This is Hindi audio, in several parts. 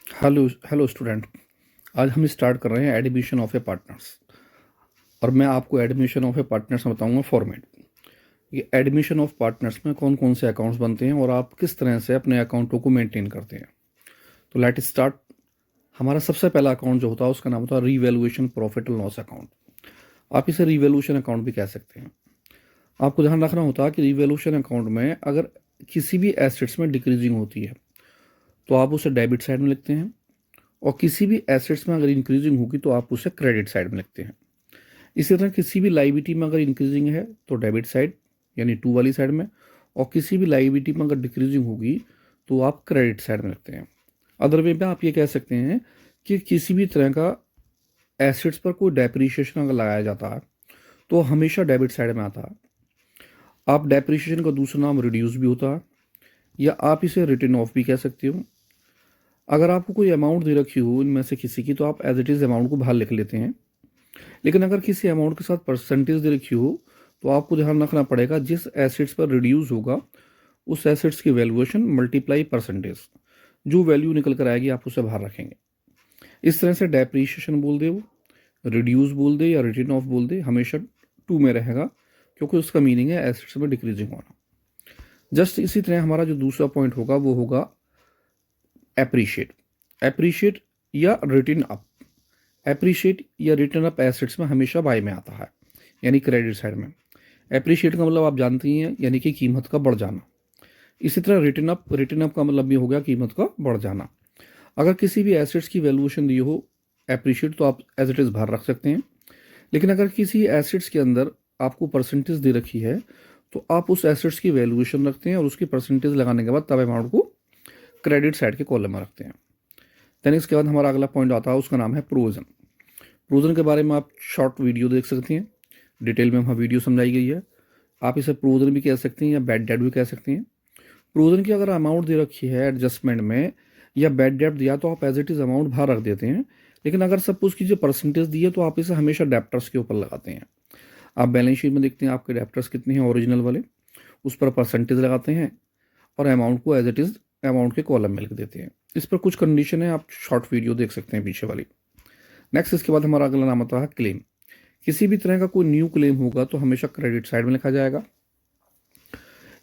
Hello hello student. आज हम स्टार्ट कर रहे हैं एडमिशन ऑफ ए पार्टनर्स। और मैं आपको एडमिशन ऑफ ए पार्टनर्स में बताऊंगा फॉर्मेट। ये एडमिशन ऑफ पार्टनर्स में कौन कौन से अकाउंट्स बनते हैं और आप किस तरह से अपने अकाउंटों को मेंटेन करते हैं। तो लेट स्टार्ट। हमारा सबसे पहला अकाउंट जो होता है उसका नाम होता है revaluation profit and loss account. आप इसे रीवैल्यूएशन अकाउंट भी कह सकते हैं। आपको ध्यान रखना होता है कि रीवैल्यूएशन अकाउंट में अगर किसी भी एसेट्स में डिक्रीजिंग होती है तो आप उसे डेबिट साइड में लिखते हैं, और किसी भी एसेट्स में अगर इंक्रीजिंग होगी तो आप उसे क्रेडिट साइड में लिखते हैं। इसी तरह किसी भी लाइबिलिटी में अगर इंक्रीजिंग है तो डेबिट साइड यानी टू वाली साइड में, और किसी भी लाइबिलिटी में अगर डिक्रीजिंग होगी तो आप क्रेडिट साइड में लिखते हैं। अदर वे में आप ये कह सकते हैं कि किसी भी तरह का एसेट्स पर कोई डेप्रीशिएशन अगर लगाया जाता है तो हमेशा डेबिट साइड में आता है। आप डेप्रीशिएशन का दूसरा नाम रिड्यूस भी होता है, या आप इसे रिटर्न ऑफ भी कह सकते हो। अगर आपको कोई अमाउंट दे रखी हो इनमें से किसी की तो आप एज इट इज़ अमाउंट को बाहर लिख लेते हैं। लेकिन अगर किसी अमाउंट के साथ परसेंटेज दे रखी हो तो आपको ध्यान रखना पड़ेगा जिस एसेट्स पर रिड्यूस होगा उस एसेट्स की वैल्यूएशन मल्टीप्लाई परसेंटेज, जो वैल्यू निकल कर आएगी आप उसे बाहर रखेंगे। इस तरह से डेप्रीशिएशन बोल दे, वो रिड्यूस बोल दे या रिटर्न ऑफ बोल दे, हमेशा टू में रहेगा क्योंकि उसका मीनिंग है एसेट्स में डिक्रीजिंग होना। जस्ट इसी तरह हमारा जो दूसरा पॉइंट होगा वो होगा एप्रिशिएट। एप्रिशिएट या रिटर्न अप। एप्रिशिएट या रिटर्न अप एसेट्स में हमेशा बाय में आता है, यानी क्रेडिट साइड में। एप्रिशिएट का मतलब आप जानते ही हैं, यानी कि कीमत का बढ़ जाना। इसी तरह रिटर्न अप का मतलब भी हो गया कीमत का बढ़ जाना। अगर किसी भी एसेट्स की वैल्यूएशन दी हो एप्रिशिएट तो आप एज इट इज़ बाहर रख सकते हैं। लेकिन अगर किसी एसेट्स के अंदर आपको परसेंटेज दे रखी है तो आप उस एसेट्स की वैल्यूएशन रखते हैं और उसकी परसेंटेज लगाने के बाद तब अमाउंट को क्रेडिट साइड के कॉलम में रखते हैं। देन इसके बाद हमारा अगला पॉइंट आता है, उसका नाम है प्रोविजन। प्रोविजन के बारे में आप शॉर्ट वीडियो देख सकते हैं, डिटेल में वहाँ वीडियो समझाई गई है। आप इसे प्रोविजन भी कह सकते हैं या बैड डेट भी कह सकते हैं। प्रोविजन की अगर अमाउंट दे रखी है एडजस्टमेंट में या बैड डेट दिया तो आप एज इट इज़ अमाउंट बाहर रख देते हैं। लेकिन अगर सपोज की जो परसेंटेज दी है तो आप इसे हमेशा डेप्टर्स के ऊपर लगाते हैं। आप बैलेंस शीट में देखते हैं आपके डेप्टर्स कितने हैं ओरिजिनल वाले, उस पर परसेंटेज लगाते हैं और अमाउंट को एज इट इज़ अमाउंट के कॉलम में लिख देते हैं। इस पर कुछ कंडीशन है, आप शॉर्ट वीडियो देख सकते हैं पीछे वाली। नेक्स्ट इसके बाद हमारा अगला नाम आता है क्लेम। किसी भी तरह का कोई न्यू क्लेम होगा तो हमेशा क्रेडिट साइड में लिखा जाएगा।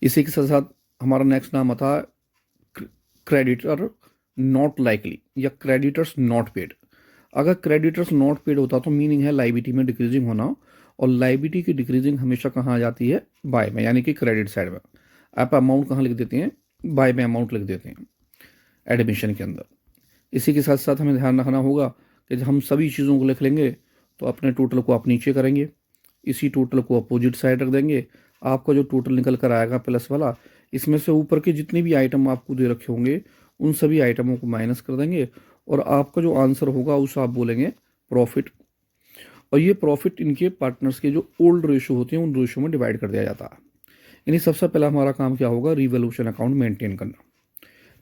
इसी के साथ साथ हमारा नेक्स्ट नाम आता है क्रेडिटर नॉट लाइकली या क्रेडिटर्स नॉट पेड। अगर क्रेडिटर्स नॉट पेड होता तो मीनिंग है लाइबिलिटी में डिक्रीजिंग होना, और लाइबिलिटी की डिक्रीजिंग हमेशा कहाँ आ जाती है, बाय में, यानी कि क्रेडिट साइड में। आप अमाउंट कहाँ लिख देते हैं, बाय में अमाउंट लिख देते हैं एडमिशन के अंदर। इसी के साथ साथ हमें ध्यान रखना होगा कि जब हम सभी चीज़ों को लिख लेंगे तो अपने टोटल को आप नीचे करेंगे, इसी टोटल को अपोजिट साइड रख देंगे। आपका जो टोटल निकल कर आएगा प्लस वाला, इसमें से ऊपर के जितने भी आइटम आपको दे रखे होंगे उन सभी आइटमों को माइनस कर देंगे, और आपका जो आंसर होगा उसे आप बोलेंगे प्रॉफिट। और ये प्रॉफिट इनके पार्टनर्स के जो ओल्ड रेशो होते हैं उन रेशो में डिवाइड कर दिया जाता है। यानी सबसे पहला हमारा काम क्या होगा, रिवोल्यूशन अकाउंट मेंटेन करना।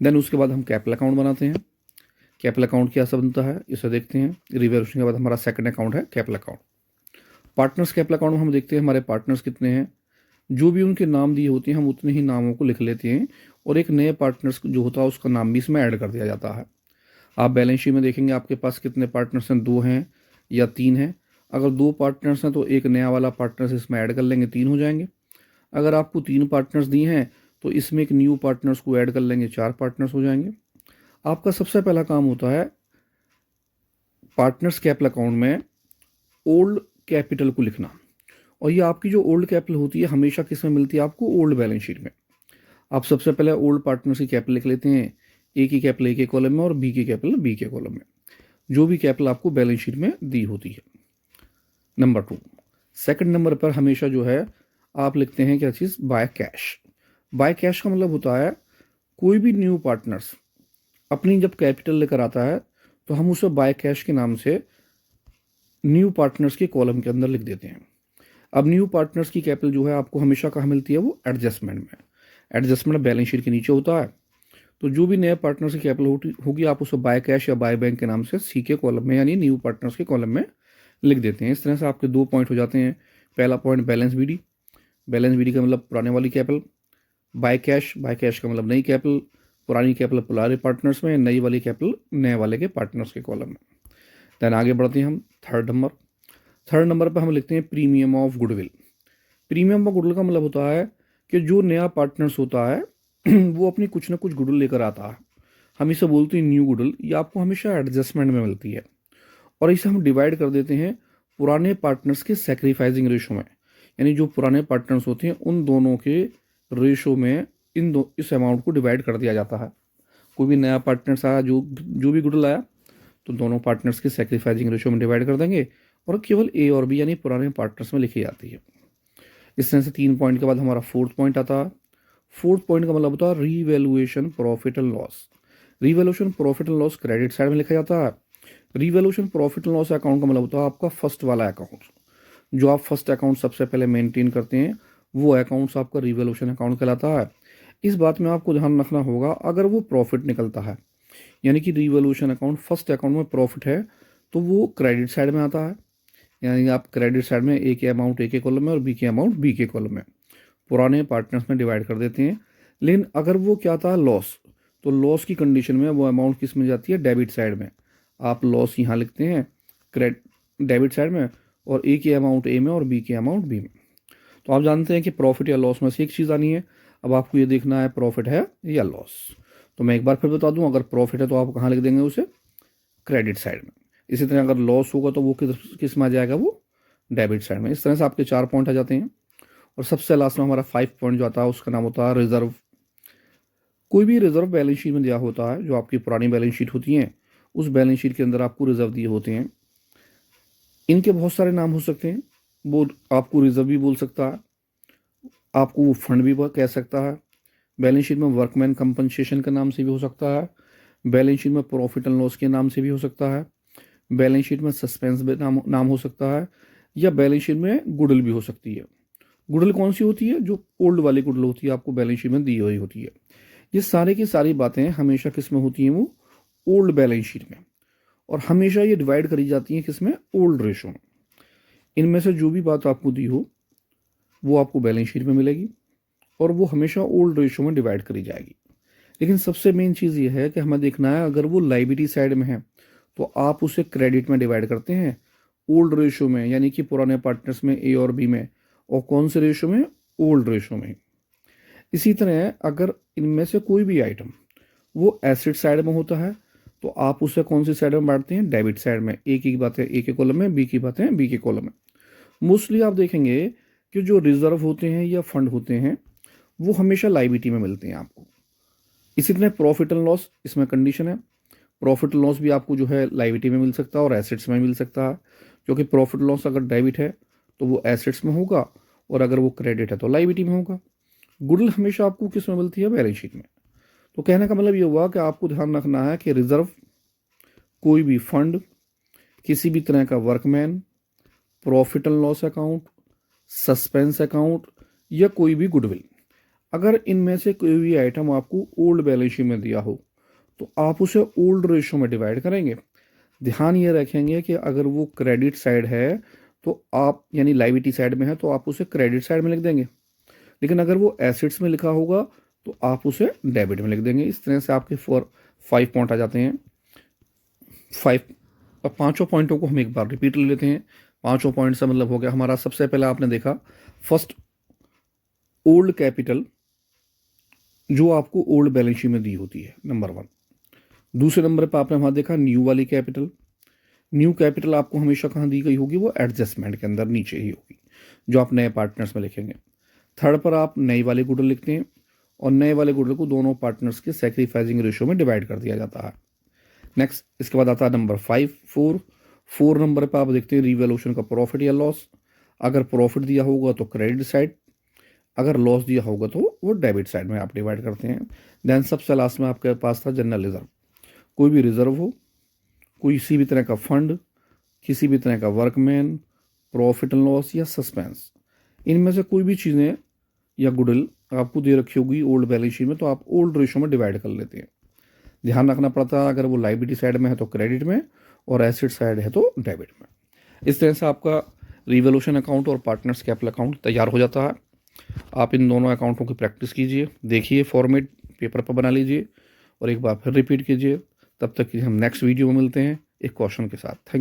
देन उसके बाद हम कैपिटल अकाउंट बनाते हैं। कैपिटल अकाउंट क्या सब बनता है इसे देखते हैं। रिवोल्यूशन के बाद हमारा सेकंड अकाउंट है capital account. Partners capital account में हम देखते हैं हमारे पार्टनर्स कितने हैं, जो भी उनके नाम दिए होते हैं हम उतने ही नामों को लिख लेते हैं, और एक नए पार्टनर्स जो होता है उसका नाम भी इसमें ऐड कर दिया जाता है। आप बैलेंस शीट में देखेंगे आपके पास कितने पार्टनर्स हैं, दो हैं या तीन हैं। अगर दो पार्टनर्स हैं तो एक नया वाला पार्टनर्स इसमें ऐड कर लेंगे, तीन हो जाएंगे। अगर आपको तीन पार्टनर्स दिए हैं तो इसमें एक न्यू पार्टनर्स को ऐड कर लेंगे, चार पार्टनर्स हो जाएंगे। आपका सबसे पहला काम होता है पार्टनर्स कैपिटल अकाउंट में ओल्ड कैपिटल को लिखना। और ये आपकी जो ओल्ड कैपिटल होती है हमेशा किस में मिलती है आपको, ओल्ड बैलेंस शीट में। आप सबसे पहले ओल्ड पार्टनर्स की कैपिटल लिख लेते हैं, ए की कैपिटल ए के कॉलम में और बी की कैपिटल बी के कॉलम में, जो भी कैपिटल आपको बैलेंस शीट में दी होती है। नंबर टू, सेकंड नंबर पर हमेशा जो है आप लिखते हैं क्या चीज़, बाय कैश। बाय कैश का मतलब होता है कोई भी न्यू पार्टनर्स अपनी जब कैपिटल लेकर आता है तो हम उसे बाय कैश के नाम से न्यू पार्टनर्स के कॉलम के अंदर लिख देते हैं। अब न्यू पार्टनर्स की कैपिटल जो है आपको हमेशा कहाँ मिलती है, वो एडजस्टमेंट में। एडजस्टमेंट बैलेंस शीट के नीचे होता है। तो जो भी नए पार्टनर्स की कैपिटल होगी आप उसे बाय कैश या बाय बैंक के नाम से सी के कॉलम में यानी न्यू पार्टनर्स के कॉलम में लिख देते हैं। इस तरह से आपके दो पॉइंट हो जाते हैं। पहला point balance BD. Balance BD का मतलब पुराने वाली कैपिटल। बाय कैश का मतलब नई कैपिटल। पुरानी कैपिटल पुराने पार्टनर्स में, नई वाली कैपिटल नए वाले के पार्टनर्स के कॉलम में। देन आगे बढ़ते हैं हम थर्ड नंबर पर हम लिखते हैं premium of goodwill. Premium of goodwill का मतलब होता है कि जो नया पार्टनर्स होता है वो अपनी कुछ ना कुछ गुडविल लेकर आता है। हम इसे बोलते हैं न्यू गुडविल। ये आपको हमेशा एडजस्टमेंट में मिलती है और इसे हम डिवाइड कर देते हैं पुराने पार्टनर्स के सैक्रिफाइसिंग रेशो में, यानी जो पुराने पार्टनर्स होते हैं उन दोनों के रेशो में इस अमाउंट को डिवाइड कर दिया जाता है। कोई भी नया पार्टनर्स आया, जो भी गुडविल आया, तो दोनों पार्टनर्स के सैक्रिफाइसिंग रेशो में डिवाइड कर देंगे और केवल ए और बी यानी पुराने पार्टनर्स में लिखी जाती है। इस तरह से 3 पॉइंट के बाद हमारा फोर्थ पॉइंट आता है। फोर्थ पॉइंट का मतलब होता है revaluation profit and loss. Revaluation profit and loss credit side में लिखा जाता है। Revaluation profit and loss account का मतलब होता है आपका फर्स्ट वाला अकाउंट, जो आप फर्स्ट अकाउंट सबसे पहले मेंटेन करते हैं, वो अकाउंट्स आपका रीवैल्यूएशन अकाउंट कहलाता है। इस बात में आपको ध्यान रखना होगा, अगर वो प्रॉफिट निकलता है, यानी कि रीवैल्यूएशन अकाउंट फर्स्ट अकाउंट में प्रॉफिट है, तो वो क्रेडिट साइड में आता है, यानी आप क्रेडिट साइड में ए के अमाउंट ए के कॉलम में और बी के अमाउंट बी के कॉलम में पुराने पार्टनर्स में डिवाइड कर देते हैं। लेकिन अगर वो क्या था लॉस, तो लॉस की कंडीशन में वो अमाउंट किस में जाती है, डेबिट साइड में। आप लॉस यहाँ लिखते हैं डेबिट साइड में और ए के अमाउंट ए में और बी के अमाउंट बी में। तो आप जानते हैं कि प्रॉफिट या लॉस में से एक चीज़ आनी है। अब आपको ये देखना है प्रॉफिट है या लॉस। तो मैं एक बार फिर बता दूं, अगर प्रॉफिट है तो आप कहाँ लिख देंगे उसे, क्रेडिट साइड में। इसी तरह अगर लॉस होगा तो वो किस में आ जाएगा, वो डेबिट साइड में। इस तरह से आपके 4 पॉइंट आ जाते हैं। और सबसे लास्ट में हमारा 5 पॉइंट जो आता है उसका नाम होता है रिजर्व। कोई भी रिजर्व बैलेंस शीट में दिया होता है, जो आपकी पुरानी बैलेंस शीट होती है, उस बैलेंस शीट के अंदर आपको रिजर्व दिए होते हैं। इनके बहुत सारे नाम हो सकते हैं। वो आपको रिजर्व भी बोल सकता है, आपको वो फंड भी कह सकता है। बैलेंस शीट में वर्कमैन कंपनसेशन के नाम से भी हो सकता है, बैलेंस शीट में प्रॉफिट एंड लॉस के नाम से भी हो सकता है, बैलेंस शीट में सस्पेंस नाम हो सकता है, या बैलेंस शीट में गुडविल भी हो सकती है। गुडविल कौन सी होती है, जो ओल्ड वाली गुडविल होती है, आपको बैलेंस शीट में दी हुई होती है। ये सारे की सारी बातें हमेशा किस में होती हैं, वो ओल्ड बैलेंस शीट में, और हमेशा ये डिवाइड करी जाती हैं किस में, ओल्ड रेशो में। इनमें से जो भी बात आपको दी हो वो आपको बैलेंस शीट में मिलेगी और वो हमेशा ओल्ड रेशो में डिवाइड करी जाएगी। लेकिन सबसे मेन चीज़ ये है कि हमें देखना है, अगर वो लायबिलिटी साइड में है तो आप उसे क्रेडिट में डिवाइड करते हैं, ओल्ड रेशो में, यानी कि पुराने पार्टनर्स में ए और बी में, और कौन से रेशो में, ओल्ड रेशो में। इसी तरह अगर इनमें से कोई भी आइटम वो एसेट साइड में होता है तो आप उसे कौन सी साइड में बांटते हैं, डेबिट साइड में। ए की बातें ए के कॉलम में, बी की बातें बी के कॉलम में। मोस्टली आप देखेंगे कि जो रिजर्व होते हैं या फंड होते हैं वो हमेशा लायबिलिटी में मिलते हैं आपको। इसी तरह प्रॉफिट एंड लॉस, इसमें कंडीशन है, प्रॉफिट एंड लॉस भी आपको जो है लायबिलिटी में मिल सकता है और एसेट्स में मिल सकता है। क्योंकि प्रॉफिट लॉस अगर डेबिट है तो वो एसेट्स में होगा, और अगर वो क्रेडिट है तो लायबिलिटी में होगा। गुडविल हमेशा आपको किस में मिलती है, बैलेंस शीट में। तो कहने का मतलब ये हुआ कि आपको ध्यान रखना है कि रिजर्व, कोई भी फंड, किसी भी तरह का workman, profit and loss account, suspense account, या कोई भी गुडविल, अगर इनमें से कोई भी आइटम आपको ओल्ड बैलेंस शीट में दिया हो तो आप उसे ओल्ड रेशो में डिवाइड करेंगे। ध्यान ये रखेंगे कि अगर वो क्रेडिट साइड है तो आप, यानी लायबिलिटी साइड में है, तो आप उसे क्रेडिट साइड में लिख देंगे। लेकिन अगर वो एसेट्स में लिखा होगा तो आप उसे डेबिट में लिख देंगे। इस तरह से आपके 5 पॉइंट आ जाते हैं। 5। अब 5 पॉइंटों को हम एक बार रिपीट ले लेते हैं। 5 पॉइंट से मतलब हो गया हमारा, सबसे पहले आपने देखा फर्स्ट ओल्ड कैपिटल, जो आपको ओल्ड बैलेंस शीट में दी होती है, नंबर 1। दूसरे नंबर पर आपने वहाँ देखा न्यू वाली कैपिटल। न्यू कैपिटल आपको हमेशा कहाँ दी गई होगी, वो एडजस्टमेंट के अंदर नीचे ही होगी, जो आप नए पार्टनर्स में लिखेंगे। थर्ड पर आप नई वाली गुडविल लिखते हैं और नए वाले गुडविल को दोनों पार्टनर्स के सैक्रिफाइसिंग रेशो में डिवाइड कर दिया जाता है। नेक्स्ट, इसके बाद आता है नंबर 4 नंबर पर आप देखते हैं रिवैल्यूएशन का प्रॉफिट या लॉस। अगर प्रॉफिट दिया होगा तो क्रेडिट साइड, अगर लॉस दिया होगा तो वो डेबिट साइड में आप डिवाइड करते हैं। देन सबसे लास्ट में आपके पास था जनरल रिजर्व। कोई भी रिजर्व हो, किसी भी तरह का फंड, किसी भी तरह का वर्कमैन, प्रॉफिट एंड लॉस या सस्पेंस, इनमें से कोई भी चीज़ें या गुडविल आपको दे रखी होगी ओल्ड बैलेंस शीट में, तो आप ओल्ड रेशो में डिवाइड कर लेते हैं। ध्यान रखना पड़ता है, अगर वो लायबिलिटी साइड में है तो क्रेडिट में, और एसेट साइड है तो डेबिट में। इस तरह से आपका रिवैल्यूएशन अकाउंट और पार्टनर्स कैपिटल अकाउंट तैयार हो जाता है। आप इन दोनों अकाउंटों की प्रैक्टिस कीजिए, देखिए, फॉर्मेट पेपर पर बना लीजिए और एक बार फिर रिपीट कीजिए। तब तक कि हम नेक्स्ट वीडियो में मिलते हैं एक क्वेश्चन के साथ। Thank you.